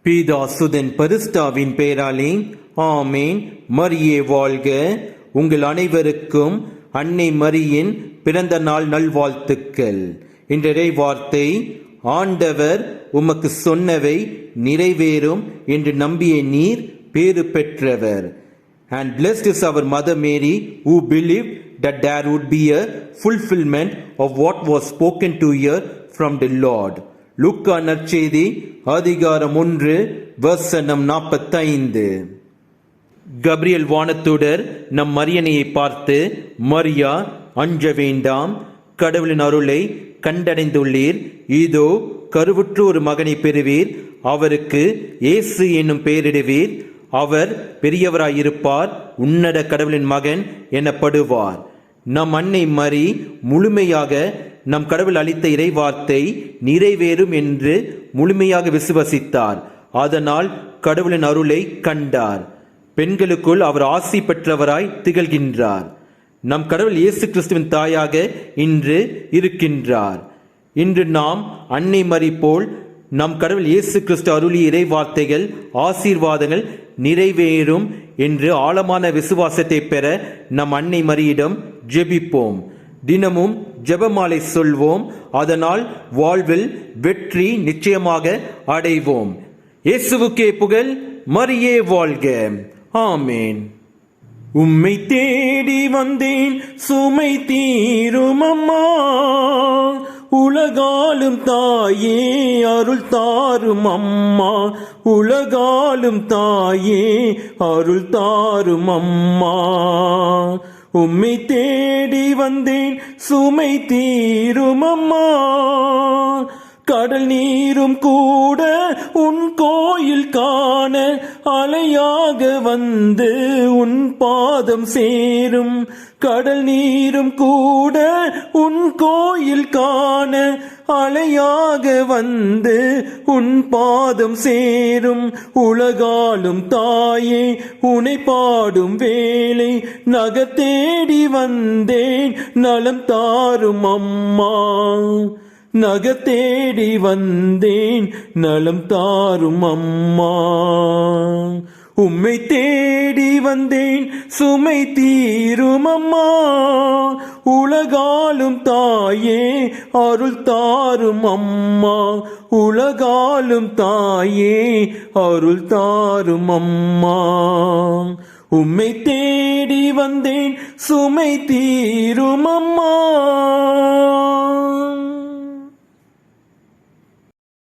பீதா சுதன் பரிசுத்தாவின் பெயராலே ஆமேன். மரியே வாழ்க. உங்கள் அனைவருக்கும் அன்னை மரியின் பிறந்த நாள் நல்வாழ்த்துக்கள். இன்றைய வார்த்தை, ஆண்டவர் உமக்கு சொன்னவை நிறைவேறும் என்று நம்பிய நீர் பேறு பெற்றவர். And blessed is our Mother Mary who believed that there would be a fulfillment of what was spoken to her from the Lord. லூக்கா நற்செய்தி அதிகாரம் 1 வசனம் 45. கப்ரியேல் வானதூதர் நம் மரியனையை பார்த்து, மரியா, அஞ்ச வேண்டாம், கடவுளின் அருளை கண்டடைந்துள்ளீர். இதோ கருவுற்று ஒரு மகனை பெறுவீர், அவருக்கு இயேசு என்னும் பெயரிடுவீர். அவர் பெரியவராயிருப்பார், உன்னத கடவுளின் மகன் எனப்படுவார். நம் அன்னை மரி முழுமையாக நம் கடவுள் அளித்த இறைவார்த்தை நிறைவேறும் என்று முழுமையாக விசுவசித்தார். அதனால் கடவுளின் அருளை கண்டார். பெண்களுக்குள் அவர் ஆசி பெற்றவராய் திகழ்கின்றார். நம் கடவுள் இயேசு கிறிஸ்துவின் தாயாக இன்று இருக்கின்றார். இன்று நாம் அன்னை மரி போல் நம் கடவுள் இயேசு கிறிஸ்து அருளிய இறை வார்த்தைகள், ஆசீர்வாதங்கள் நிறைவேறும் என்று ஆழமான விசுவாசத்தை பெற நம் அன்னை மரியிடம் ஜெபிப்போம். தினமும் ஜெபமாலை சொல்வோம். அதனால் வாழ்வில் வெற்றி நிச்சயமாக அடைவோம். இயேசுவுக்கே புகழ். மரியே வாழ்க. ஆமேன். உம்மை தேடி வந்தேன், சுமை தீரும் அம்மா, உலகாலும் தாயே அருள் தாரும் அம்மா, உலகாலும் தாயே அருள் தாரும் அம்மா. உம்மை தேடி வந்தேன், சுமை தீரும் அம்மா, கடல் நீரும் கூட உன் கோயில் காண அலையாக வந்து உன் பாதம் சேரும். கடல் நீரும் கூட உன் கோயில் காண அலையாக வந்து உன் பாதம் சேரும். உலகாலும் தாயே உனை பாடும் வேளை நகர் தேடி வந்தேன், நலம் தாரும் அம்மா, நகர் தேடி வந்தேன், நலம் தாரும் அம்மா. உம்மை தேடி வந்தேன், சுமை தீரும் அம்மா, உலகாலும் தாயே அருள் தாரும் அம்மா, உலகாலும் தாயே அருள் தாரும் அம்மா. உம்மை தேடி வந்தேன், சுமை தீரும் அம்மா.